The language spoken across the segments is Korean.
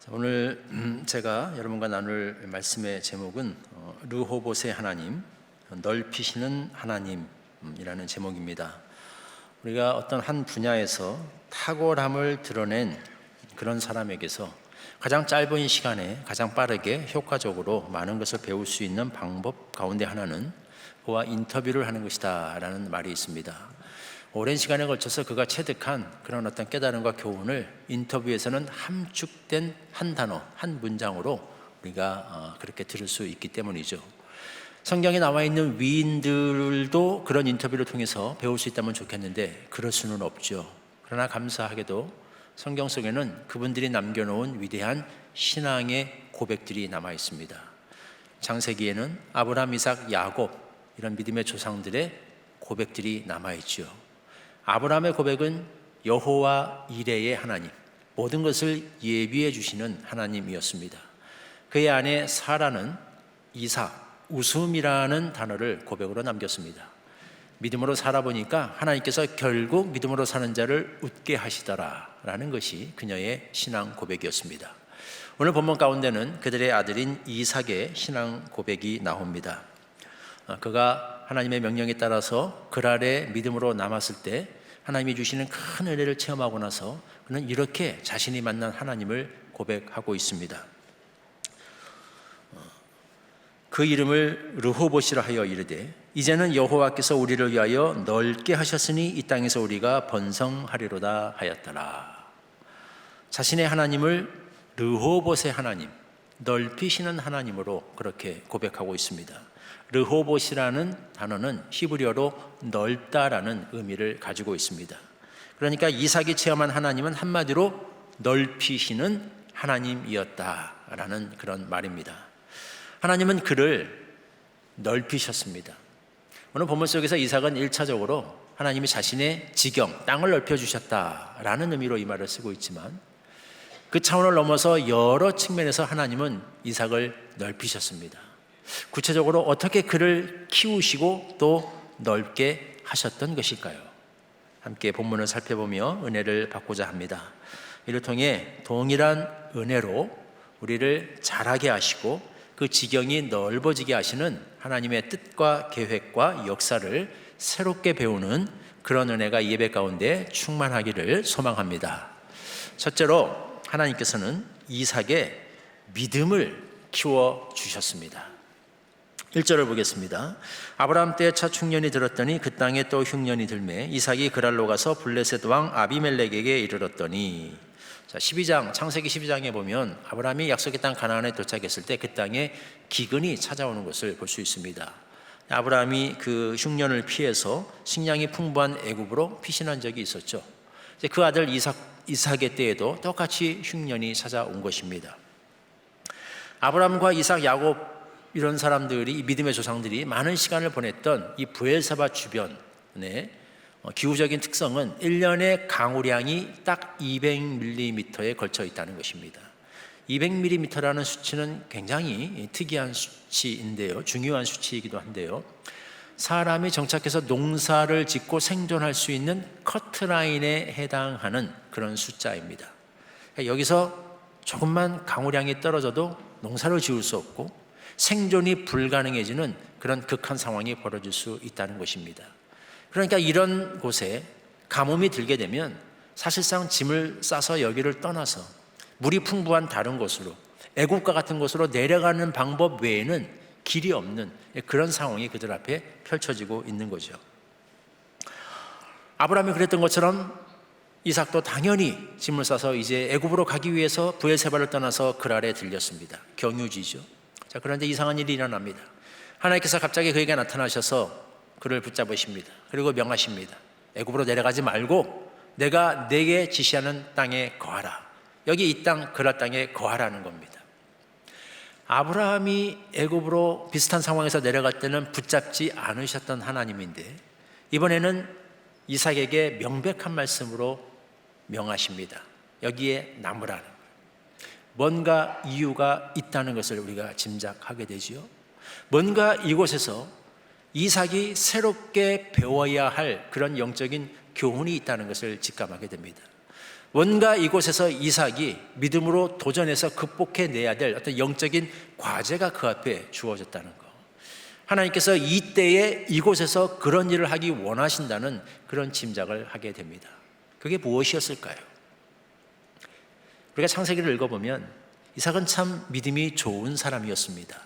오늘 제가 여러분과 나눌 말씀의 제목은 르호봇의 하나님, 넓히시는 하나님이라는 제목입니다. 우리가 어떤 한 분야에서 탁월함을 드러낸 그런 사람에게서 가장 짧은 시간에 가장 빠르게 효과적으로 많은 것을 배울 수 있는 방법 가운데 하나는 그와 인터뷰를 하는 것이다 라는 말이 있습니다. 오랜 시간에 걸쳐서 그가 체득한 그런 어떤 깨달음과 교훈을 인터뷰에서는 함축된 한 단어, 한 문장으로 우리가 그렇게 들을 수 있기 때문이죠. 성경에 나와 있는 위인들도 그런 인터뷰를 통해서 배울 수 있다면 좋겠는데 그럴 수는 없죠. 그러나 감사하게도 성경 속에는 그분들이 남겨놓은 위대한 신앙의 고백들이 남아 있습니다. 창세기에는 아브라함, 이삭, 야곱 이런 믿음의 조상들의 고백들이 남아 있죠. 아브라함의 고백은 여호와 이레의 하나님, 모든 것을 예비해 주시는 하나님이었습니다. 그의 아내 사라는 이삭, 웃음이라는 단어를 고백으로 남겼습니다. 믿음으로 살아보니까 하나님께서 결국 믿음으로 사는 자를 웃게 하시더라 라는 것이 그녀의 신앙 고백이었습니다. 오늘 본문 가운데는 그들의 아들인 이삭의 신앙 고백이 나옵니다. 그가 하나님의 명령에 따라서 그랄에 믿음으로 남았을 때 하나님이 주시는 큰 은혜를 체험하고 나서 그는 이렇게 자신이 만난 하나님을 고백하고 있습니다. 그 이름을 르호봇이라 하여 이르되 이제는 여호와께서 우리를 위하여 넓게 하셨으니 이 땅에서 우리가 번성하리로다 하였더라. 자신의 하나님을 르호봇의 하나님, 넓히시는 하나님으로 그렇게 고백하고 있습니다. 르호봇이라는 단어는 히브리어로 넓다라는 의미를 가지고 있습니다. 그러니까 이삭이 체험한 하나님은 한마디로 넓히시는 하나님이었다라는 그런 말입니다. 하나님은 그를 넓히셨습니다. 오늘 본문 속에서 이삭은 1차적으로 하나님이 자신의 지경, 땅을 넓혀주셨다라는 의미로 이 말을 쓰고 있지만 그 차원을 넘어서 여러 측면에서 하나님은 이삭을 넓히셨습니다. 구체적으로 어떻게 그를 키우시고 또 넓게 하셨던 것일까요? 함께 본문을 살펴보며 은혜를 받고자 합니다. 이를 통해 동일한 은혜로 우리를 자라게 하시고 그 지경이 넓어지게 하시는 하나님의 뜻과 계획과 역사를 새롭게 배우는 그런 은혜가 이 예배 가운데 충만하기를 소망합니다. 첫째로 하나님께서는 이삭의 믿음을 키워주셨습니다. 1절을 보겠습니다. 아브라함 때 첫 흉년이 들었더니 그 땅에 또 흉년이 들매 이삭이 그랄로 가서 블레셋 왕 아비멜렉에게 이르렀더니, 자, 창세기 12장에 보면 아브라함이 약속의 땅 가나안에 도착했을 때 그 땅에 기근이 찾아오는 것을 볼 수 있습니다. 아브라함이 그 흉년을 피해서 식량이 풍부한 애굽으로 피신한 적이 있었죠. 이제 그 아들 이삭의 때에도 똑같이 흉년이 찾아온 것입니다. 아브라함과 이삭, 야곱 이런 사람들이, 믿음의 조상들이 많은 시간을 보냈던 이 브엘사바 주변의 기후적인 특성은 1년의 강우량이 딱 200mm에 걸쳐 있다는 것입니다. 200mm라는 수치는 굉장히 특이한 수치인데요, 중요한 수치이기도 한데요, 사람이 정착해서 농사를 짓고 생존할 수 있는 커트라인에 해당하는 그런 숫자입니다. 여기서 조금만 강우량이 떨어져도 농사를 지을 수 없고 생존이 불가능해지는 그런 극한 상황이 벌어질 수 있다는 것입니다. 그러니까 이런 곳에 가뭄이 들게 되면 사실상 짐을 싸서 여기를 떠나서 물이 풍부한 다른 곳으로, 애국과 같은 곳으로 내려가는 방법 외에는 길이 없는 그런 상황이 그들 앞에 펼쳐지고 있는 거죠. 아브라함이 그랬던 것처럼 이삭도 당연히 짐을 싸서 이제 애굽으로 가기 위해서 브엘세바를 떠나서 그랄에 들렸습니다. 경유지죠. 자, 그런데 이상한 일이 일어납니다. 하나님께서 갑자기 그에게 나타나셔서 그를 붙잡으십니다. 그리고 명하십니다. 애굽으로 내려가지 말고 내가 네게 지시하는 땅에 거하라. 여기 이 땅, 그랄 땅에 거하라는 겁니다. 아브라함이 애굽으로 비슷한 상황에서 내려갈 때는 붙잡지 않으셨던 하나님인데 이번에는 이삭에게 명백한 말씀으로 명하십니다. 여기에 남으라는 거예요. 뭔가 이유가 있다는 것을 우리가 짐작하게 되지요. 뭔가 이곳에서 이삭이 새롭게 배워야 할 그런 영적인 교훈이 있다는 것을 직감하게 됩니다. 뭔가 이곳에서 이삭이 믿음으로 도전해서 극복해내야 될 어떤 영적인 과제가 그 앞에 주어졌다는 것. 하나님께서 이때에 이곳에서 그런 일을 하기 원하신다는 그런 짐작을 하게 됩니다. 그게 무엇이었을까요? 우리가 창세기를 읽어보면 이삭은 참 믿음이 좋은 사람이었습니다.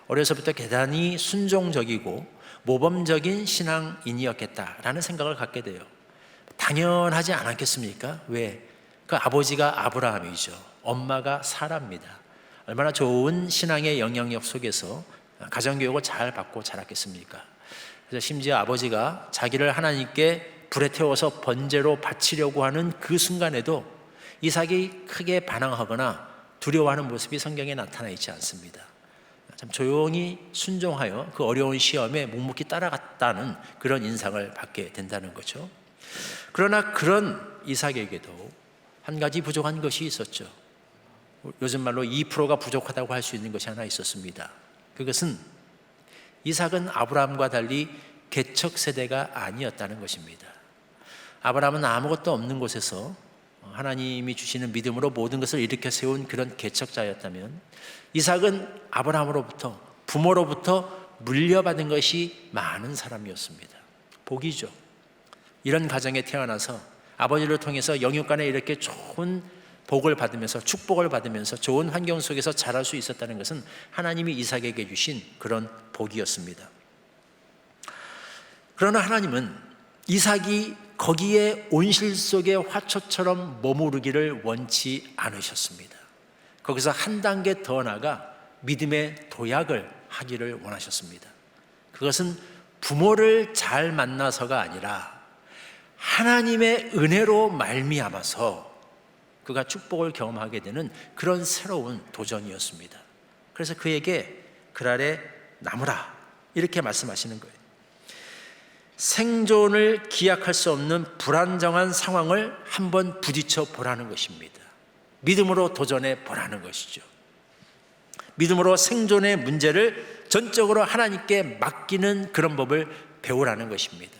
어려서부터 대단히 순종적이고 모범적인 신앙인이었겠다라는 생각을 갖게 돼요. 당연하지 않았겠습니까? 왜? 그 아버지가 아브라함이죠. 엄마가 사라입니다. 얼마나 좋은 신앙의 영향력 속에서 가정교육을 잘 받고 자랐겠습니까? 그래서 심지어 아버지가 자기를 하나님께 불에 태워서 번제로 바치려고 하는 그 순간에도 이삭이 크게 반항하거나 두려워하는 모습이 성경에 나타나 있지 않습니다. 참 조용히 순종하여 그 어려운 시험에 묵묵히 따라갔다는 그런 인상을 받게 된다는 거죠. 그러나 그런 이삭에게도 한 가지 부족한 것이 있었죠. 요즘 말로 2%가 부족하다고 할 수 있는 것이 하나 있었습니다. 그것은 이삭은 아브라함과 달리 개척 세대가 아니었다는 것입니다. 아브라함은 아무것도 없는 곳에서 하나님이 주시는 믿음으로 모든 것을 일으켜 세운 그런 개척자였다면, 이삭은 아브라함으로부터, 부모로부터 물려받은 것이 많은 사람이었습니다. 복이죠. 이런 가정에 태어나서 아버지를 통해서 영육간에 이렇게 좋은 복을 받으면서, 축복을 받으면서 좋은 환경 속에서 자랄 수 있었다는 것은 하나님이 이삭에게 주신 그런 복이었습니다. 그러나 하나님은 이삭이 거기에 온실 속의 화초처럼 머무르기를 원치 않으셨습니다. 거기서 한 단계 더 나아가 믿음의 도약을 하기를 원하셨습니다. 그것은 부모를 잘 만나서가 아니라 하나님의 은혜로 말미암아서 그가 축복을 경험하게 되는 그런 새로운 도전이었습니다. 그래서 그에게 그랄에 남으라 이렇게 말씀하시는 거예요. 생존을 기약할 수 없는 불안정한 상황을 한번 부딪혀 보라는 것입니다. 믿음으로 도전해 보라는 것이죠. 믿음으로 생존의 문제를 전적으로 하나님께 맡기는 그런 법을 배우라는 것입니다.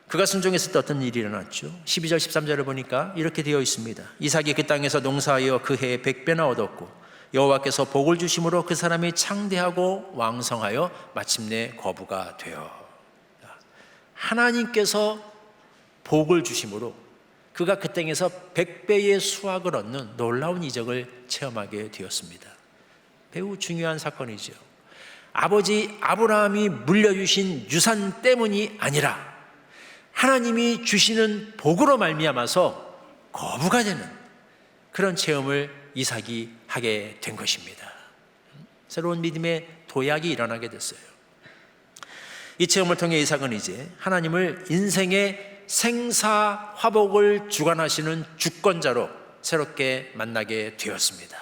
그가 순종했을 때 어떤 일이 일어났죠? 12절 13절을 보니까 이렇게 되어 있습니다. 이삭이 그 땅에서 농사하여 그 해에 100배나 얻었고 여호와께서 복을 주심으로 그 사람이 창대하고 왕성하여 마침내 거부가 되어. 하나님께서 복을 주심으로 그가 그 땅에서 100배의 수확을 얻는 놀라운 이적을 체험하게 되었습니다. 매우 중요한 사건이죠. 아버지 아브라함이 물려주신 유산 때문이 아니라 하나님이 주시는 복으로 말미암아서 거부가 되는 그런 체험을 이삭이 하게 된 것입니다. 새로운 믿음의 도약이 일어나게 됐어요. 이 체험을 통해 이삭은 이제 하나님을 인생의 생사화복을 주관하시는 주권자로 새롭게 만나게 되었습니다.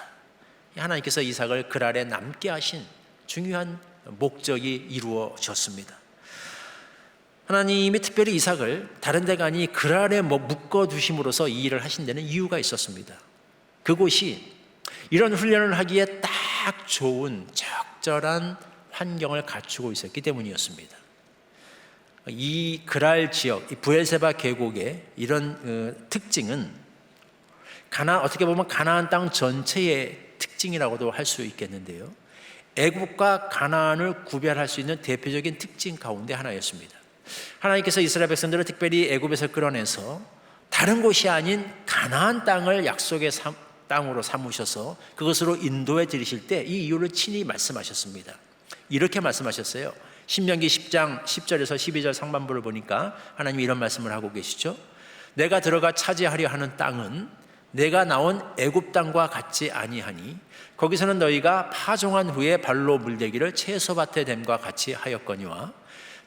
하나님께서 이삭을 그 아래 남게 하신 중요한 목적이 이루어졌습니다. 하나님이 특별히 이삭을 다른 데가 아니 그 아래 묶어두심으로써 이 일을 하신 데는 이유가 있었습니다. 그곳이 이런 훈련을 하기에 딱 좋은 적절한 환경을 갖추고 있었기 때문이었습니다. 이 그랄 지역, 이 브엘세바 계곡의 이런 특징은 어떻게 보면 가나안 땅 전체의 특징이라고도 할 수 있겠는데요. 애굽과 가나안을 구별할 수 있는 대표적인 특징 가운데 하나였습니다. 하나님께서 이스라엘 백성들을 특별히 애굽에서 끌어내서 다른 곳이 아닌 가나안 땅을 약속의 땅으로 삼으셔서 그것으로 인도해 드리실 때 이 이유를 친히 말씀하셨습니다. 이렇게 말씀하셨어요. 신명기 10장 10절에서 12절 상반부를 보니까 하나님이 이런 말씀을 하고 계시죠. 내가 들어가 차지하려 하는 땅은 내가 나온 애굽 땅과 같지 아니하니 거기서는 너희가 파종한 후에 발로 물대기를 채소밭에 됨과 같이 하였거니와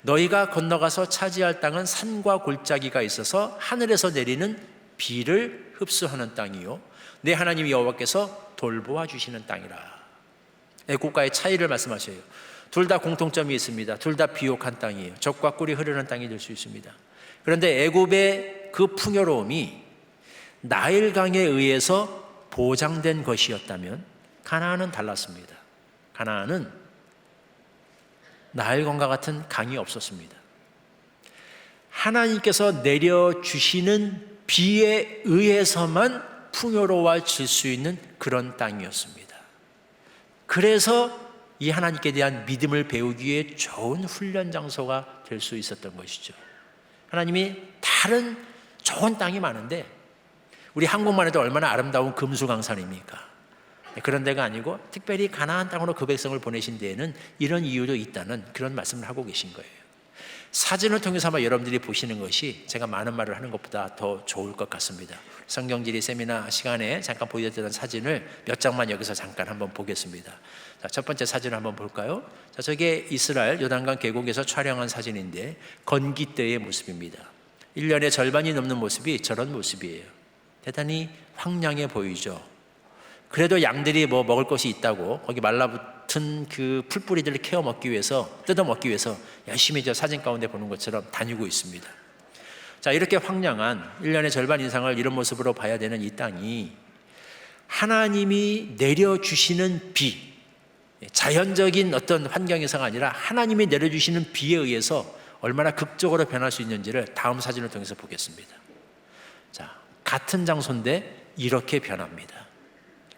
너희가 건너가서 차지할 땅은 산과 골짜기가 있어서 하늘에서 내리는 비를 흡수하는 땅이요 내 하나님 여호와께서 돌보아 주시는 땅이라. 애굽과의 차이를 말씀하셔요. 둘 다 공통점이 있습니다. 둘 다 비옥한 땅이에요. 젖과 꿀이 흐르는 땅이 될 수 있습니다. 그런데 애굽의 그 풍요로움이 나일강에 의해서 보장된 것이었다면 가나안은 달랐습니다. 가나안은 나일강과 같은 강이 없었습니다. 하나님께서 내려주시는 비에 의해서만 풍요로워질 수 있는 그런 땅이었습니다. 그래서 이 하나님께 대한 믿음을 배우기 위해 좋은 훈련 장소가 될 수 있었던 것이죠. 하나님이 다른 좋은 땅이 많은데 우리 한국만 해도 얼마나 아름다운 금수강산입니까? 그런 데가 아니고 특별히 가나안 땅으로 그 백성을 보내신 데에는 이런 이유도 있다는 그런 말씀을 하고 계신 거예요. 사진을 통해서 아마 여러분들이 보시는 것이 제가 많은 말을 하는 것보다 더 좋을 것 같습니다. 성경지리 세미나 시간에 잠깐 보여드렸던 사진을 몇 장만 여기서 잠깐 한번 보겠습니다. 자, 첫 번째 사진을 한번 볼까요? 자, 저게 이스라엘 요단강 계곡에서 촬영한 사진인데 건기 때의 모습입니다. 1년의 절반이 넘는 모습이 저런 모습이에요. 대단히 황량해 보이죠. 그래도 양들이 뭐 먹을 것이 있다고 거기 말라붙은 그 풀뿌리들을 뜯어 먹기 위해서 열심히 저 사진 가운데 보는 것처럼 다니고 있습니다. 자, 이렇게 황량한 1년의 절반 이상을 이런 모습으로 봐야 되는 이 땅이 하나님이 내려주시는 비, 자연적인 어떤 환경에서가 아니라 하나님이 내려주시는 비에 의해서 얼마나 극적으로 변할 수 있는지를 다음 사진을 통해서 보겠습니다. 자, 같은 장소인데 이렇게 변합니다.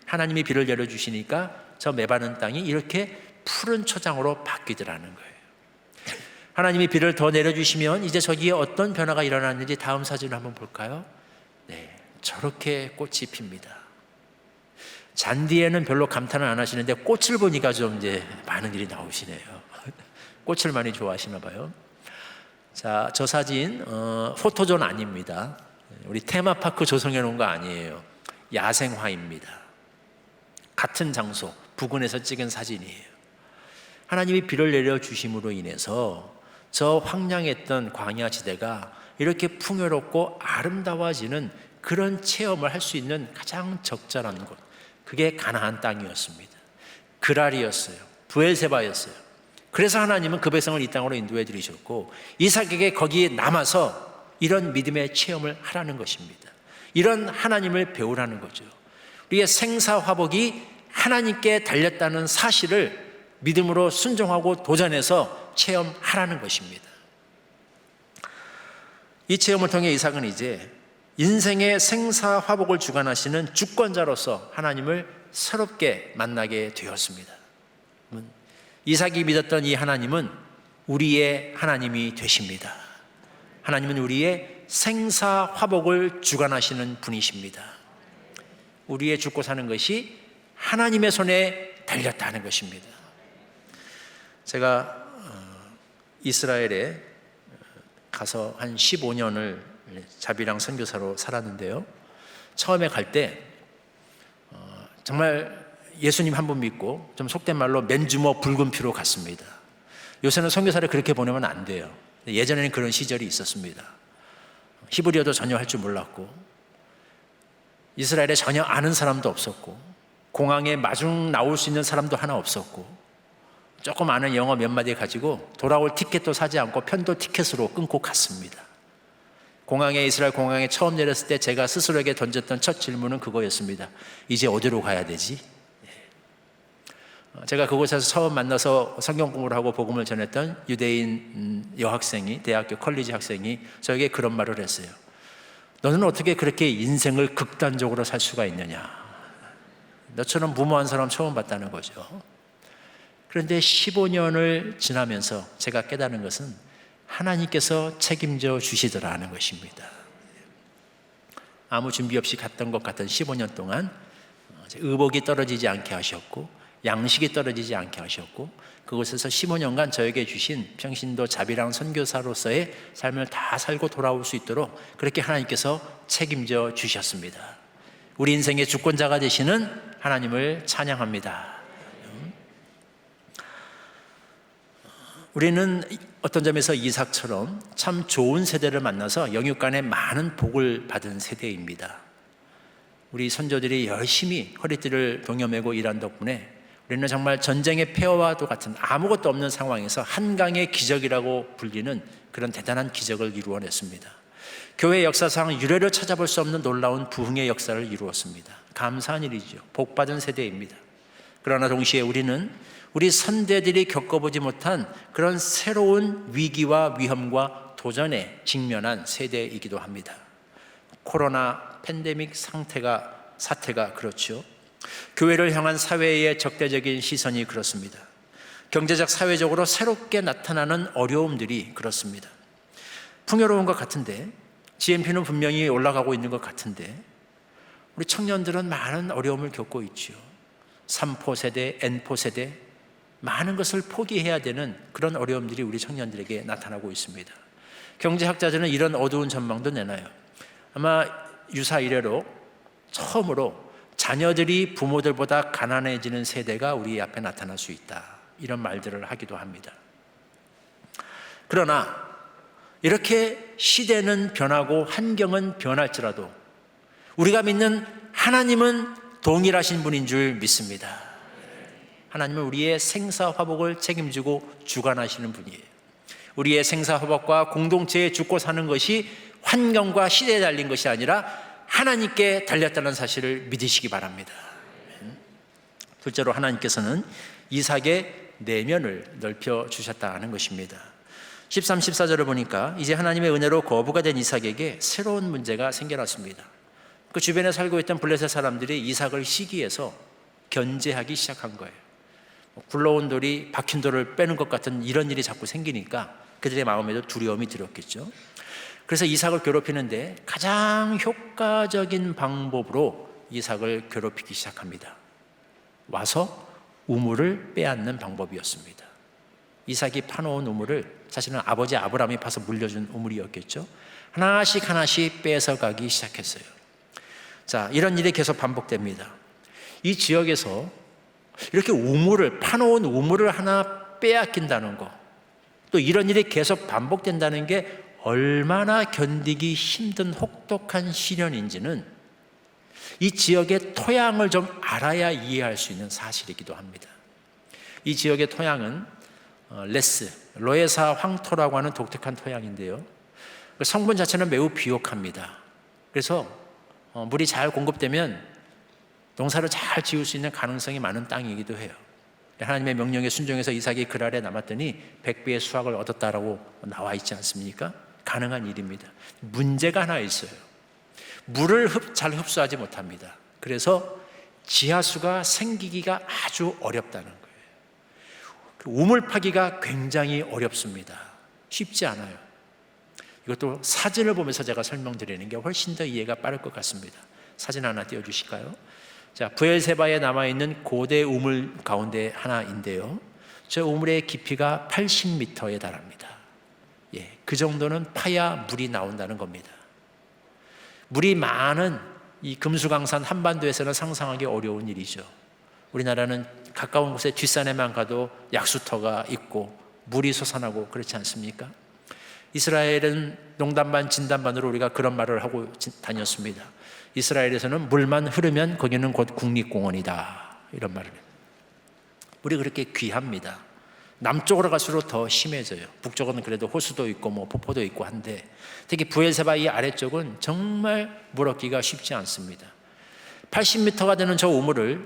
하나님이 비를 내려주시니까 저 메바른 땅이 이렇게 푸른 초장으로 바뀌더라는 거예요. 하나님이 비를 더 내려주시면 이제 저기에 어떤 변화가 일어났는지 다음 사진을 한번 볼까요? 네, 저렇게 꽃이 핍니다. 잔디에는 별로 감탄을 안 하시는데 꽃을 보니까 좀 이제 많은 일이 나오시네요. 꽃을 많이 좋아하시나 봐요. 자, 저 사진 포토존 아닙니다. 우리 테마파크 조성해 놓은 거 아니에요. 야생화입니다. 같은 장소 부근에서 찍은 사진이에요. 하나님이 비를 내려주심으로 인해서 저 황량했던 광야 지대가 이렇게 풍요롭고 아름다워지는 그런 체험을 할 수 있는 가장 적절한 곳, 그게 가나안 땅이었습니다. 그랄이었어요. 브엘세바였어요. 그래서 하나님은 그 백성을 이 땅으로 인도해 드리셨고 이삭에게 거기에 남아서 이런 믿음의 체험을 하라는 것입니다. 이런 하나님을 배우라는 거죠. 우리의 생사화복이 하나님께 달렸다는 사실을 믿음으로 순종하고 도전해서 체험하라는 것입니다. 이 체험을 통해 이삭은 이제 인생의 생사화복을 주관하시는 주권자로서 하나님을 새롭게 만나게 되었습니다. 이삭이 믿었던 이 하나님은 우리의 하나님이 되십니다. 하나님은 우리의 생사화복을 주관하시는 분이십니다. 우리의 죽고 사는 것이 하나님의 손에 달렸다는 것입니다. 제가 이스라엘에 가서 한 15년을 자비랑 선교사로 살았는데요. 처음에 갈 때 정말 예수님 한 분 믿고 좀 속된 말로 맨주먹 붉은 피로 갔습니다. 요새는 선교사를 그렇게 보내면 안 돼요. 예전에는 그런 시절이 있었습니다. 히브리어도 전혀 할 줄 몰랐고 이스라엘에 전혀 아는 사람도 없었고 공항에 마중 나올 수 있는 사람도 하나 없었고 조금 아는 영어 몇 마디 가지고 돌아올 티켓도 사지 않고 편도 티켓으로 끊고 갔습니다. 이스라엘 공항에 처음 내렸을 때 제가 스스로에게 던졌던 첫 질문은 그거였습니다. 이제 어디로 가야 되지? 제가 그곳에서 처음 만나서 성경 공부를 하고 복음을 전했던 유대인 여학생이, 대학교 컬리지 학생이 저에게 그런 말을 했어요. 너는 어떻게 그렇게 인생을 극단적으로 살 수가 있느냐? 너처럼 무모한 사람 처음 봤다는 거죠. 그런데 15년을 지나면서 제가 깨달은 것은 하나님께서 책임져 주시더라는 것입니다. 아무 준비 없이 갔던 것 같은 15년 동안 의복이 떨어지지 않게 하셨고 양식이 떨어지지 않게 하셨고 그곳에서 15년간 저에게 주신 평신도 자비랑 선교사로서의 삶을 다 살고 돌아올 수 있도록 그렇게 하나님께서 책임져 주셨습니다. 우리 인생의 주권자가 되시는 하나님을 찬양합니다. 우리는 어떤 점에서 이삭처럼 참 좋은 세대를 만나서 영육간에 많은 복을 받은 세대입니다. 우리 선조들이 열심히 허리띠를 동여매고 일한 덕분에 우리는 정말 전쟁의 폐허와도 같은 아무것도 없는 상황에서 한강의 기적이라고 불리는 그런 대단한 기적을 이루어냈습니다. 교회 역사상 유례를 찾아볼 수 없는 놀라운 부흥의 역사를 이루었습니다. 감사한 일이죠. 복받은 세대입니다. 그러나 동시에 우리는 우리 선대들이 겪어보지 못한 그런 새로운 위기와 위험과 도전에 직면한 세대이기도 합니다. 코로나 팬데믹 사태가 그렇죠. 교회를 향한 사회의 적대적인 시선이 그렇습니다. 경제적, 사회적으로 새롭게 나타나는 어려움들이 그렇습니다. 풍요로운 것 같은데, GNP는 분명히 올라가고 있는 것 같은데, 우리 청년들은 많은 어려움을 겪고 있지요. 3포 세대, N포 세대, 많은 것을 포기해야 되는 그런 어려움들이 우리 청년들에게 나타나고 있습니다. 경제학자들은 이런 어두운 전망도 내놔요. 아마 유사 이래로 처음으로 자녀들이 부모들보다 가난해지는 세대가 우리 앞에 나타날 수 있다, 이런 말들을 하기도 합니다. 그러나 이렇게 시대는 변하고 환경은 변할지라도 우리가 믿는 하나님은 동일하신 분인 줄 믿습니다. 하나님은 우리의 생사화복을 책임지고 주관하시는 분이에요. 우리의 생사화복과 공동체에 죽고 사는 것이 환경과 시대에 달린 것이 아니라 하나님께 달렸다는 사실을 믿으시기 바랍니다. 둘째로 하나님께서는 이삭의 내면을 넓혀 주셨다는 것입니다. 13, 14절을 보니까 이제 하나님의 은혜로 거부가 된 이삭에게 새로운 문제가 생겨났습니다. 그 주변에 살고 있던 블레셋 사람들이 이삭을 시기해서 견제하기 시작한 거예요. 굴러온 돌이 박힌 돌을 빼는 것 같은 이런 일이 자꾸 생기니까 그들의 마음에도 두려움이 들었겠죠. 그래서 이삭을 괴롭히는데 가장 효과적인 방법으로 이삭을 괴롭히기 시작합니다. 와서 우물을 빼앗는 방법이었습니다. 이삭이 파놓은 우물을, 사실은 아버지 아브라함이 파서 물려준 우물이었겠죠. 하나씩 뺏어가기 시작했어요. 자, 이런 일이 계속 반복됩니다. 이 지역에서 이렇게 파놓은 우물을 하나 빼앗긴다는 거, 또 이런 일이 계속 반복된다는 게 얼마나 견디기 힘든 혹독한 시련인지는 이 지역의 토양을 좀 알아야 이해할 수 있는 사실이기도 합니다. 이 지역의 토양은 로에사 황토라고 하는 독특한 토양인데요, 성분 자체는 매우 비옥합니다. 그래서 물이 잘 공급되면 농사를 잘 지을 수 있는 가능성이 많은 땅이기도 해요. 하나님의 명령에 순종해서 이삭이 그랄에 남았더니 100배의 수확을 얻었다라고 나와 있지 않습니까? 가능한 일입니다. 문제가 하나 있어요. 물을 잘 흡수하지 못합니다. 그래서 지하수가 생기기가 아주 어렵다는 거예요. 우물 파기가 굉장히 어렵습니다. 쉽지 않아요. 이것도 사진을 보면서 제가 설명드리는 게 훨씬 더 이해가 빠를 것 같습니다. 사진 하나 띄워주실까요? 자, 브엘세바에 남아있는 고대 우물 가운데 하나인데요, 저 우물의 깊이가 80m에 달합니다. 그 정도는 파야 물이 나온다는 겁니다. 물이 많은 이 금수강산 한반도에서는 상상하기 어려운 일이죠. 우리나라는 가까운 곳에 뒷산에만 가도 약수터가 있고 물이 솟아나고 그렇지 않습니까? 이스라엘은 농담 반 진담 반으로 우리가 그런 말을 하고 다녔습니다. 이스라엘에서는 물만 흐르면 거기는 곧 국립공원이다, 이런 말을 해요. 물이 그렇게 귀합니다. 남쪽으로 갈수록 더 심해져요. 북쪽은 그래도 호수도 있고 폭포도 있고 한데, 특히 브엘세바 이 아래쪽은 정말 물 얻기가 쉽지 않습니다. 80m가 되는 저 우물을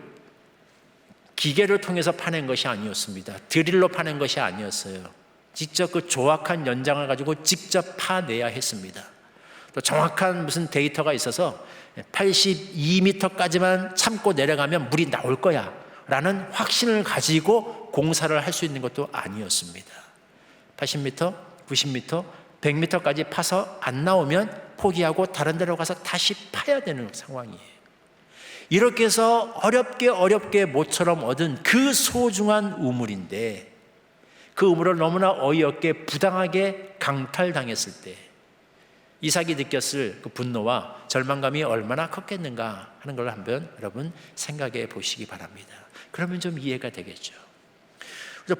기계를 통해서 파낸 것이 아니었습니다. 드릴로 파낸 것이 아니었어요. 직접 그 조악한 연장을 가지고 직접 파내야 했습니다. 또 정확한 무슨 데이터가 있어서 82m까지만 참고 내려가면 물이 나올 거야 라는 확신을 가지고 공사를 할 수 있는 것도 아니었습니다. 80m, 90m, 100m까지 파서 안 나오면 포기하고 다른 데로 가서 다시 파야 되는 상황이에요. 이렇게 해서 어렵게 모처럼 얻은 그 소중한 우물인데, 그 우물을 너무나 어이없게 부당하게 강탈당했을 때 이삭이 느꼈을 그 분노와 절망감이 얼마나 컸겠는가 하는 걸 한번 여러분 생각해 보시기 바랍니다. 그러면 좀 이해가 되겠죠.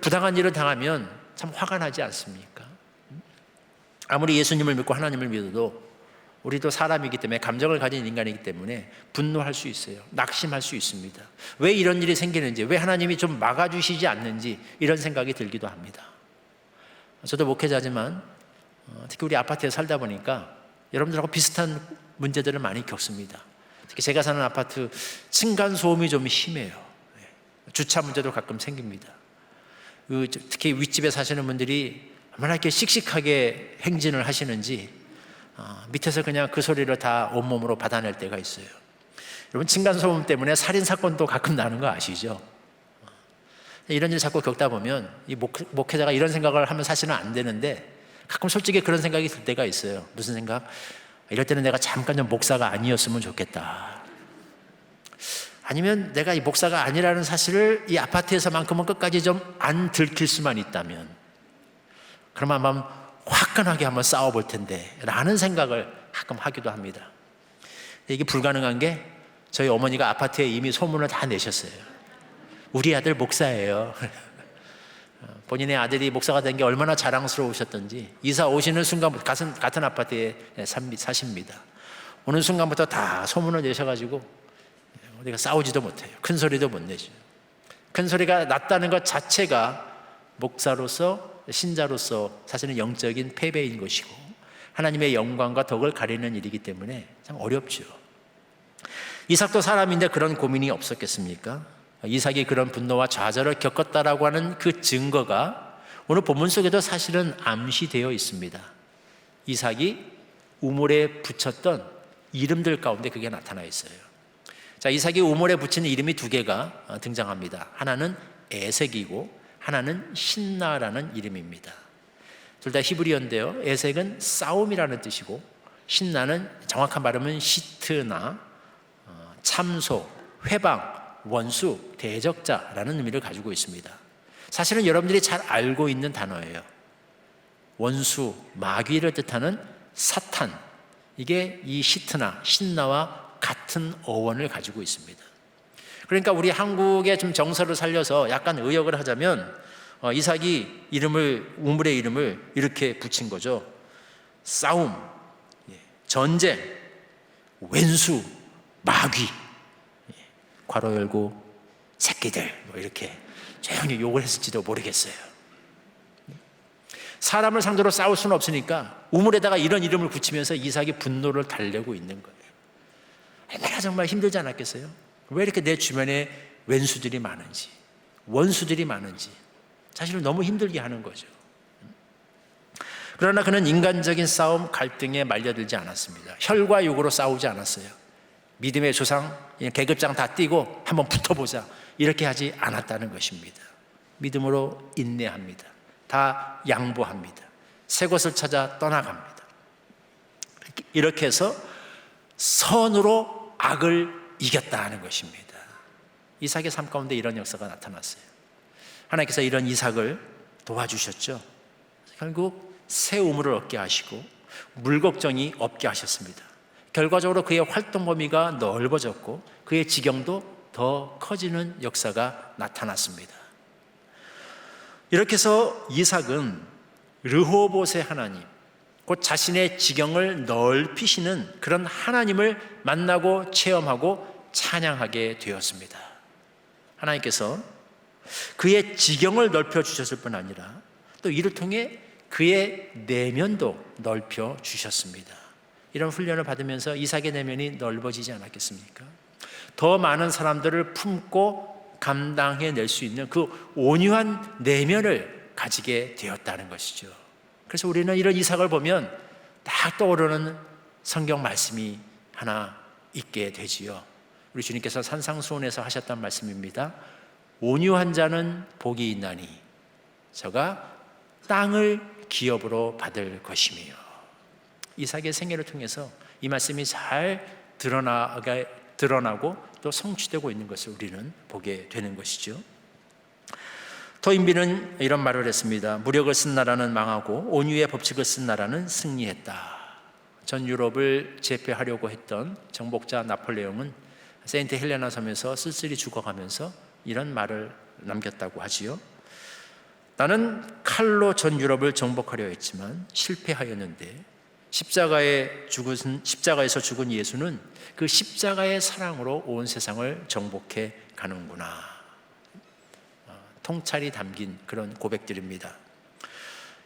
부당한 일을 당하면 참 화가 나지 않습니까? 아무리 예수님을 믿고 하나님을 믿어도 우리도 사람이기 때문에, 감정을 가진 인간이기 때문에 분노할 수 있어요. 낙심할 수 있습니다. 왜 이런 일이 생기는지, 왜 하나님이 좀 막아주시지 않는지, 이런 생각이 들기도 합니다. 저도 목회자지만 특히 우리 아파트에 살다 보니까 여러분들하고 비슷한 문제들을 많이 겪습니다. 특히 제가 사는 아파트 층간소음이 좀 심해요. 주차 문제도 가끔 생깁니다. 특히 윗집에 사시는 분들이 얼마나 이렇게 씩씩하게 행진을 하시는지 밑에서 그냥 그 소리를 다 온몸으로 받아낼 때가 있어요. 여러분, 층간소음 때문에 살인사건도 가끔 나는 거 아시죠? 이런 일 자꾸 겪다 보면 이 목회자가 이런 생각을 하면 사실은 안 되는데 가끔 솔직히 그런 생각이 들 때가 있어요. 무슨 생각? 이럴 때는 내가 잠깐 좀 목사가 아니었으면 좋겠다. 아니면 내가 이 목사가 아니라는 사실을 이 아파트에서만큼은 끝까지 좀 안 들킬 수만 있다면, 그러면 한번 화끈하게 한번 싸워볼 텐데 라는 생각을 가끔 하기도 합니다. 이게 불가능한 게 저희 어머니가 아파트에 이미 소문을 다 내셨어요. 우리 아들 목사예요. 본인의 아들이 목사가 된 게 얼마나 자랑스러우셨던지 이사 오시는 순간부터 같은 아파트에 사십니다. 오는 순간부터 다 소문을 내셔가지고 우리가 싸우지도 못해요. 큰 소리도 못 내죠. 큰 소리가 났다는 것 자체가 목사로서, 신자로서 사실은 영적인 패배인 것이고 하나님의 영광과 덕을 가리는 일이기 때문에 참 어렵죠. 이삭도 사람인데 그런 고민이 없었겠습니까? 이삭이 그런 분노와 좌절을 겪었다라고 하는 그 증거가 오늘 본문 속에도 사실은 암시되어 있습니다. 이삭이 우물에 붙였던 이름들 가운데 그게 나타나 있어요. 자, 이삭이 우물에 붙인 이름이 두 개가 등장합니다. 하나는 에색이고 하나는 신나라는 이름입니다. 둘 다 히브리어인데요. 에색은 싸움이라는 뜻이고 신나는 정확한 발음은 시트나 참소, 회방, 원수, 대적자라는 의미를 가지고 있습니다. 사실은 여러분들이 잘 알고 있는 단어예요. 원수, 마귀를 뜻하는 사탄, 이게 이 시트나 신나와 같은 어원을 가지고 있습니다. 그러니까 우리 한국의 좀 정서를 살려서 약간 의역을 하자면 이삭이 우물의 이름을 이렇게 붙인 거죠. 싸움, 전쟁, 왼수, 마귀, 괄호 열고 새끼들, 이렇게 조용히 욕을 했을지도 모르겠어요. 사람을 상대로 싸울 수는 없으니까 우물에다가 이런 이름을 붙이면서 이삭이 분노를 달래고 있는 거예요. 얼마나 정말 힘들지 않았겠어요? 왜 이렇게 내 주변에 왼수들이 많은지, 원수들이 많은지 사실은 너무 힘들게 하는 거죠. 그러나 그는 인간적인 싸움, 갈등에 말려들지 않았습니다. 혈과 육으로 싸우지 않았어요. 믿음의 조상, 계급장 다 띄고 한번 붙어보자 이렇게 하지 않았다는 것입니다. 믿음으로 인내합니다. 다 양보합니다. 새 곳을 찾아 떠나갑니다. 이렇게 해서 선으로 악을 이겼다는 것입니다. 이삭의 삶 가운데 이런 역사가 나타났어요. 하나님께서 이런 이삭을 도와주셨죠. 결국 새 우물을 얻게 하시고 물 걱정이 없게 하셨습니다. 결과적으로 그의 활동 범위가 넓어졌고 그의 지경도 더 커지는 역사가 나타났습니다. 이렇게 해서 이삭은 르호봇의 하나님, 곧 자신의 지경을 넓히시는 그런 하나님을 만나고 체험하고 찬양하게 되었습니다. 하나님께서 그의 지경을 넓혀주셨을 뿐 아니라 또 이를 통해 그의 내면도 넓혀주셨습니다. 이런 훈련을 받으면서 이삭의 내면이 넓어지지 않았겠습니까? 더 많은 사람들을 품고 감당해낼 수 있는 그 온유한 내면을 가지게 되었다는 것이죠. 그래서 우리는 이런 이삭을 보면 딱 떠오르는 성경 말씀이 하나 있게 되지요. 우리 주님께서 산상수훈에서 하셨던 말씀입니다. 온유한 자는 복이 있나니 저가 땅을 기업으로 받을 것이며. 이삭의 생애를 통해서 이 말씀이 잘 드러나고 또 성취되고 있는 것을 우리는 보게 되는 것이죠. 토인비는 이런 말을 했습니다. 무력을 쓴 나라는 망하고 온유의 법칙을 쓴 나라는 승리했다. 전 유럽을 제패하려고 했던 정복자 나폴레옹은 세인트 헬레나 섬에서 쓸쓸히 죽어가면서 이런 말을 남겼다고 하지요. 나는 칼로 전 유럽을 정복하려 했지만 실패하였는데 십자가에서 죽은 예수는 그 십자가의 사랑으로 온 세상을 정복해 가는구나. 통찰이 담긴 그런 고백들입니다.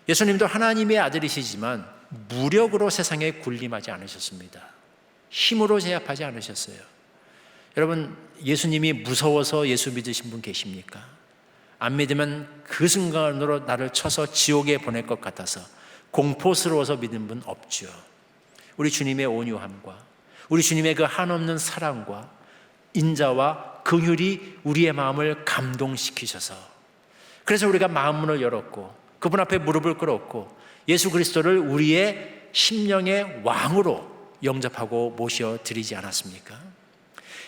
예수님도 하나님의 아들이시지만 무력으로 세상에 군림하지 않으셨습니다. 힘으로 제압하지 않으셨어요. 여러분, 예수님이 무서워서 예수 믿으신 분 계십니까? 안 믿으면 그 순간으로 나를 쳐서 지옥에 보낼 것 같아서 공포스러워서 믿는 분 없죠. 우리 주님의 온유함과 우리 주님의 그 한없는 사랑과 인자와 긍휼이 우리의 마음을 감동시키셔서, 그래서 우리가 마음문을 열었고 그분 앞에 무릎을 꿇었고 예수 그리스도를 우리의 심령의 왕으로 영접하고 모셔드리지 않았습니까?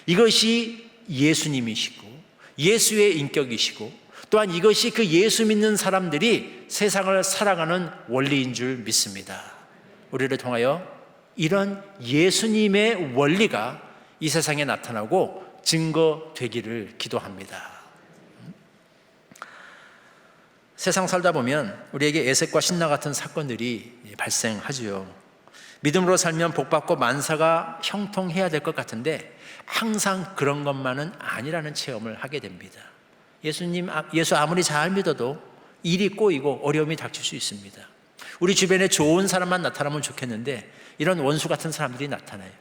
이것이 예수님이시고 예수의 인격이시고, 또한 이것이 그 예수 믿는 사람들이 세상을 살아가는 원리인 줄 믿습니다. 우리를 통하여 이런 예수님의 원리가 이 세상에 나타나고 증거되기를 기도합니다. 세상 살다 보면 우리에게 에색과 신나 같은 사건들이 발생하지요. 믿음으로 살면 복받고 만사가 형통해야 될 것 같은데 항상 그런 것만은 아니라는 체험을 하게 됩니다. 예수 아무리 잘 믿어도 일이 꼬이고 어려움이 닥칠 수 있습니다. 우리 주변에 좋은 사람만 나타나면 좋겠는데 이런 원수 같은 사람들이 나타나요.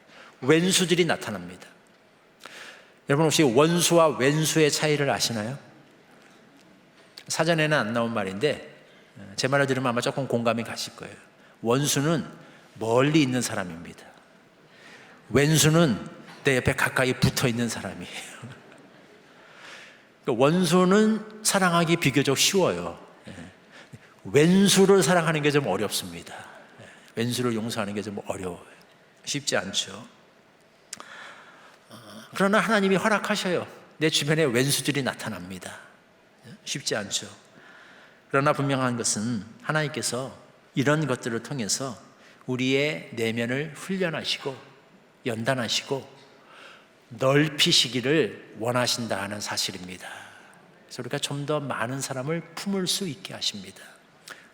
왼수들이 나타납니다. 여러분 혹시 원수와 왼수의 차이를 아시나요? 사전에는 안 나온 말인데 제 말을 들으면 아마 조금 공감이 가실 거예요. 원수는 멀리 있는 사람입니다. 왼수는 내 옆에 가까이 붙어 있는 사람이에요. 원수는 사랑하기 비교적 쉬워요. 왼수를 사랑하는 게 좀 어렵습니다. 왼수를 용서하는 게 좀 어려워요. 쉽지 않죠. 그러나 하나님이 허락하셔요. 내 주변에 왼수들이 나타납니다. 쉽지 않죠. 그러나 분명한 것은 하나님께서 이런 것들을 통해서 우리의 내면을 훈련하시고 연단하시고 넓히시기를 원하신다는 사실입니다. 그래서 우리가 좀 더 많은 사람을 품을 수 있게 하십니다.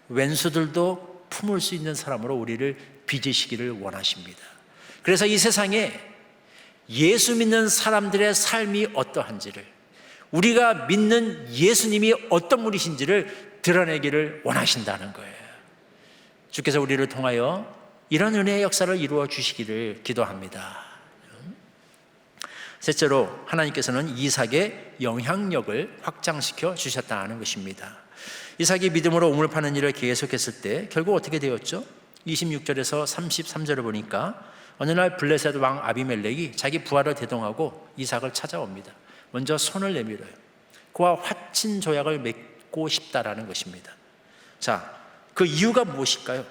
왼수들도 품을 수 있는 사람으로 우리를 빚으시기를 원하십니다. 그래서 이 세상에 예수 믿는 사람들의 삶이 어떠한지를, 우리가 믿는 예수님이 어떤 분이신지를 드러내기를 원하신다는 거예요. 주께서 우리를 통하여 이런 은혜의 역사를 이루어 주시기를 기도합니다. 셋째로 하나님께서는 이삭의 영향력을 확장시켜 주셨다는 것입니다. 이삭이 믿음으로 우물 파는 일을 계속했을 때 결국 어떻게 되었죠? 26절에서 33절을 보니까 어느 날 블레셋 왕 아비멜렉이 자기 부하를 대동하고 이삭을 찾아옵니다. 먼저 손을 내밀어요. 그와 화친 조약을 맺고 싶다라는 것입니다. 자, 그 이유가 무엇일까요?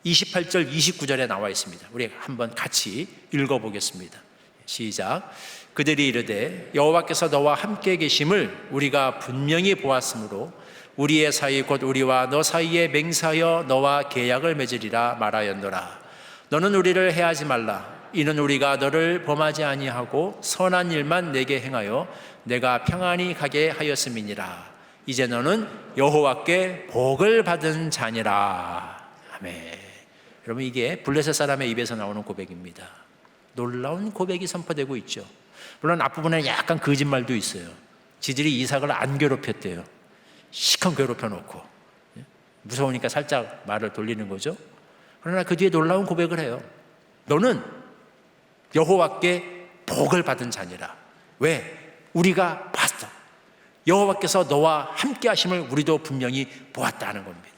28절, 29절에 나와 있습니다. 우리 한번 같이 읽어보겠습니다. 시작. 그들이 이르되 여호와께서 너와 함께 계심을 우리가 분명히 보았으므로 우리의 사이 곧 우리와 너 사이에 맹세하여 너와 계약을 맺으리라 말하였노라. 너는 우리를 해하지 말라. 이는 우리가 너를 범하지 아니하고 선한 일만 내게 행하여 내가 평안히 가게 하였음이니라. 이제 너는 여호와께 복을 받은 자니라. 아멘. 여러분, 이게 블레셋 사람의 입에서 나오는 고백입니다. 놀라운 고백이 선포되고 있죠. 물론 앞부분에 약간 거짓말도 있어요. 지들이 이삭을 안 괴롭혔대요. 시컷 괴롭혀 놓고 무서우니까 살짝 말을 돌리는 거죠. 그러나 그 뒤에 놀라운 고백을 해요. 너는 여호와께 복을 받은 자니라. 왜? 우리가 봤어. 여호와께서 너와 함께 하심을 우리도 분명히 보았다는 겁니다.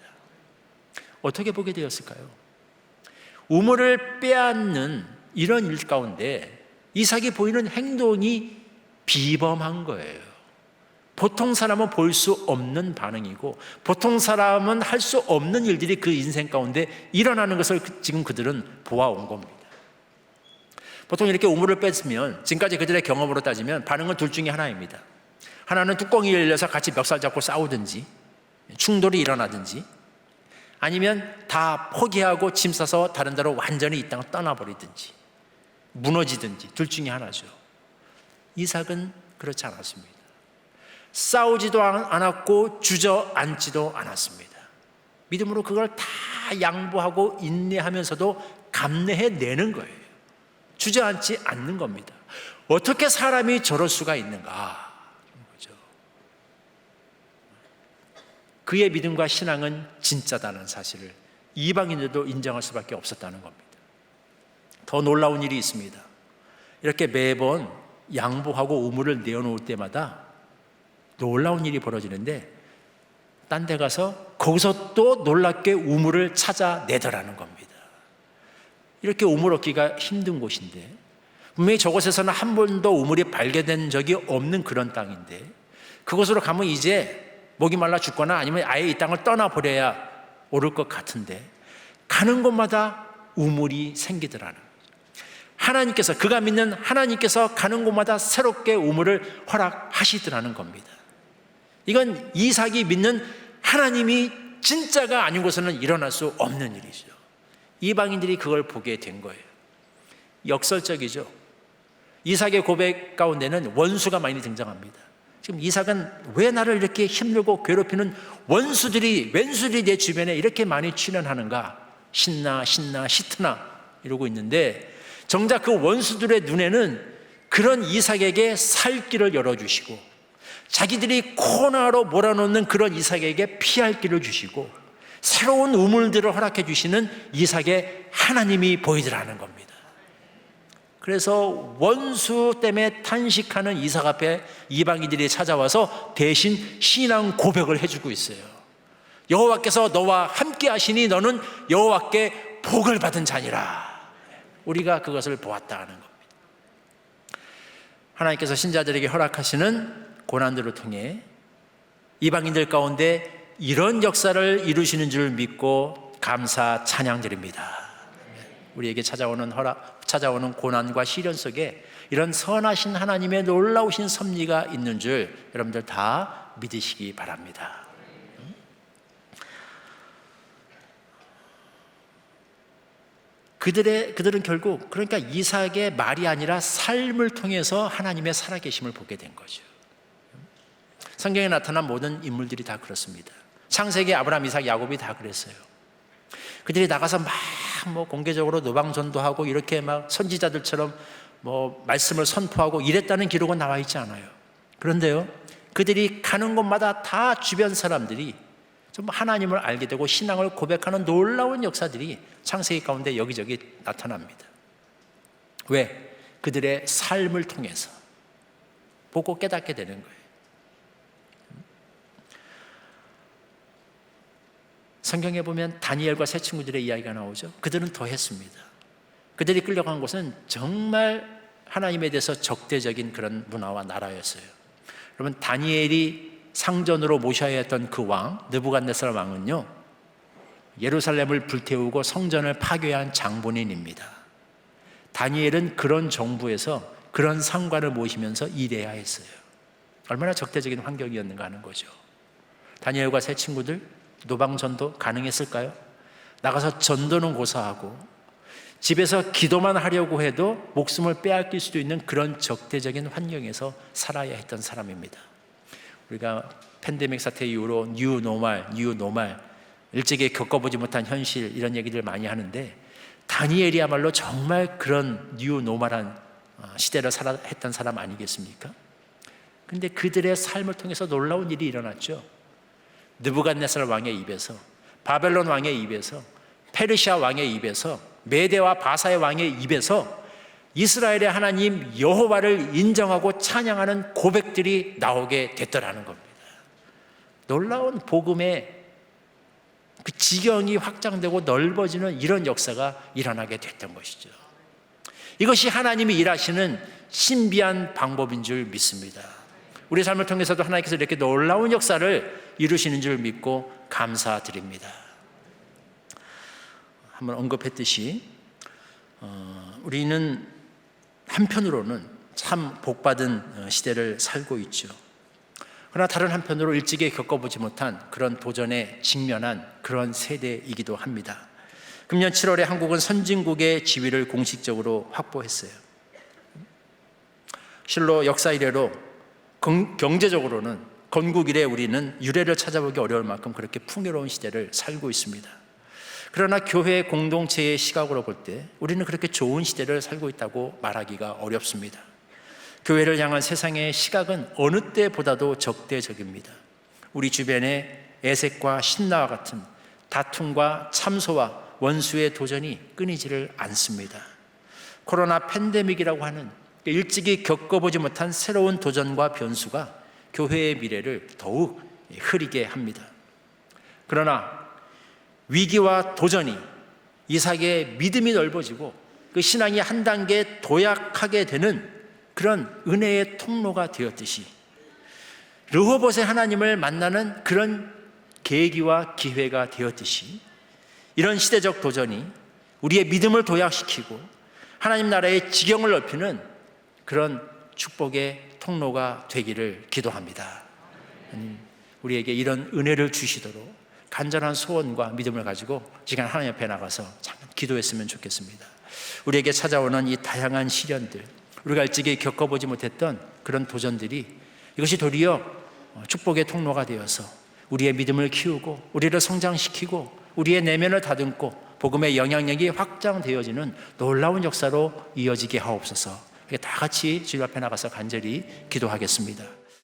어떻게 보게 되었을까요? 우물을 빼앗는 이런 일 가운데 이삭이 보이는 행동이 비범한 거예요. 보통 사람은 볼 수 없는 반응이고 보통 사람은 할 수 없는 일들이 그 인생 가운데 일어나는 것을 지금 그들은 보아온 겁니다. 보통 이렇게 우물을 뺐으면 지금까지 그들의 경험으로 따지면 반응은 둘 중에 하나입니다. 하나는 뚜껑이 열려서 같이 멱살 잡고 싸우든지 충돌이 일어나든지, 아니면 다 포기하고 짐 싸서 다른 데로 완전히 이 땅을 떠나버리든지 무너지든지 둘 중에 하나죠. 이삭은 그렇지 않았습니다. 싸우지도 않았고 주저앉지도 않았습니다. 믿음으로 그걸 다 양보하고 인내하면서도 감내해내는 거예요. 주저앉지 않는 겁니다. 어떻게 사람이 저럴 수가 있는가? 그의 믿음과 신앙은 진짜다는 사실을 이방인들도 인정할 수밖에 없었다는 겁니다. 더 놀라운 일이 있습니다. 이렇게 매번 양보하고 우물을 내어놓을 때마다 놀라운 일이 벌어지는데 딴 데 가서 거기서 또 놀랍게 우물을 찾아내더라는 겁니다. 이렇게 우물 얻기가 힘든 곳인데, 분명히 저곳에서는 한 번도 우물이 발견된 적이 없는 그런 땅인데, 그곳으로 가면 이제 목이 말라 죽거나 아니면 아예 이 땅을 떠나버려야 오를 것 같은데, 가는 곳마다 우물이 생기더라는 거예요. 하나님께서, 그가 믿는 하나님께서 가는 곳마다 새롭게 우물을 허락하시더라는 겁니다. 이건 이삭이 믿는 하나님이 진짜가 아닌 곳에는 일어날 수 없는 일이죠. 이방인들이 그걸 보게 된 거예요. 역설적이죠. 이삭의 고백 가운데는 원수가 많이 등장합니다. 지금 이삭은 왜 나를 이렇게 힘들고 괴롭히는 왼수들이 내 주변에 이렇게 많이 출현하는가? 신나 시트나 이러고 있는데, 정작 그 원수들의 눈에는 그런 이삭에게 살 길을 열어주시고, 자기들이 코너로 몰아넣는 그런 이삭에게 피할 길을 주시고, 새로운 우물들을 허락해 주시는 이삭의 하나님이 보이더라는 겁니다. 그래서 원수 때문에 탄식하는 이삭 앞에 이방인들이 찾아와서 대신 신앙 고백을 해주고 있어요. 여호와께서 너와 함께 하시니 너는 여호와께 복을 받은 자니라. 우리가 그것을 보았다 하는 겁니다. 하나님께서 신자들에게 허락하시는 고난들을 통해 이방인들 가운데 이런 역사를 이루시는 줄 믿고 감사 찬양드립니다. 우리에게 찾아오는 고난과 시련 속에 이런 선하신 하나님의 놀라우신 섭리가 있는 줄 여러분들 다 믿으시기 바랍니다. 그들은 결국, 그러니까 이삭의 말이 아니라 삶을 통해서 하나님의 살아계심을 보게 된 거죠. 성경에 나타난 모든 인물들이 다 그렇습니다. 창세기 아브라함, 이삭, 야곱이 다 그랬어요. 그들이 나가서 막 공개적으로 노방전도하고 이렇게 막 선지자들처럼 말씀을 선포하고 이랬다는 기록은 나와 있지 않아요. 그런데요, 그들이 가는 곳마다 다 주변 사람들이 좀 하나님을 알게 되고 신앙을 고백하는 놀라운 역사들이 창세기 가운데 여기저기 나타납니다. 왜? 그들의 삶을 통해서 보고 깨닫게 되는 거예요. 성경에 보면 다니엘과 세 친구들의 이야기가 나오죠. 그들은 더 했습니다. 그들이 끌려간 곳은 정말 하나님에 대해서 적대적인 그런 문화와 나라였어요. 여러분, 다니엘이 상전으로 모셔야 했던 그 왕, 느부갓네살 왕은요, 예루살렘을 불태우고 성전을 파괴한 장본인입니다. 다니엘은 그런 정부에서 그런 상관을 모시면서 일해야 했어요. 얼마나 적대적인 환경이었는가 하는 거죠. 다니엘과 세 친구들 노방전도 가능했을까요? 나가서 전도는 고사하고 집에서 기도만 하려고 해도 목숨을 빼앗길 수도 있는 그런 적대적인 환경에서 살아야 했던 사람입니다. 우리가 팬데믹 사태 이후로 뉴노멀 일찍이 겪어보지 못한 현실, 이런 얘기들 많이 하는데, 다니엘이야말로 정말 그런 뉴노멀한 시대를 했던 사람 아니겠습니까? 근데 그들의 삶을 통해서 놀라운 일이 일어났죠. 느부갓네살 왕의 입에서, 바벨론 왕의 입에서, 페르시아 왕의 입에서, 메대와 바사의 왕의 입에서 이스라엘의 하나님 여호와를 인정하고 찬양하는 고백들이 나오게 됐더라는 겁니다. 놀라운 복음의 그 지경이 확장되고 넓어지는 이런 역사가 일어나게 됐던 것이죠. 이것이 하나님이 일하시는 신비한 방법인 줄 믿습니다. 우리 삶을 통해서도 하나님께서 이렇게 놀라운 역사를 이루시는 줄 믿고 감사드립니다. 한번 언급했듯이 우리는 한편으로는 참 복받은 시대를 살고 있죠. 그러나 다른 한편으로 일찍이 겪어보지 못한 그런 도전에 직면한 그런 세대이기도 합니다. 금년 7월에 한국은 선진국의 지위를 공식적으로 확보했어요. 실로 역사 이래로 경제적으로는 건국 이래 우리는 유례를 찾아보기 어려울 만큼 그렇게 풍요로운 시대를 살고 있습니다. 그러나 교회 공동체의 시각으로 볼 때 우리는 그렇게 좋은 시대를 살고 있다고 말하기가 어렵습니다. 교회를 향한 세상의 시각은 어느 때보다도 적대적입니다. 우리 주변에 애색과 신나와 같은 다툼과 참소와 원수의 도전이 끊이지를 않습니다. 코로나 팬데믹이라고 하는 일찍이 겪어보지 못한 새로운 도전과 변수가 교회의 미래를 더욱 흐리게 합니다. 그러나 위기와 도전이 이삭의 믿음이 넓어지고 그 신앙이 한 단계 도약하게 되는 그런 은혜의 통로가 되었듯이 르호봇의 하나님을 만나는 그런 계기와 기회가 되었듯이 이런 시대적 도전이 우리의 믿음을 도약시키고 하나님 나라의 지경을 넓히는 그런 축복의 통로가 되기를 기도합니다. 우리에게 이런 은혜를 주시도록 간절한 소원과 믿음을 가지고 시간 하나님 앞에 나가서 잠깐 기도했으면 좋겠습니다. 우리에게 찾아오는 이 다양한 시련들, 우리가 일찍이 겪어보지 못했던 그런 도전들이 이것이 도리어 축복의 통로가 되어서 우리의 믿음을 키우고 우리를 성장시키고 우리의 내면을 다듬고 복음의 영향력이 확장되어지는 놀라운 역사로 이어지게 하옵소서. 다 같이 주님 앞에 나가서 간절히 기도하겠습니다.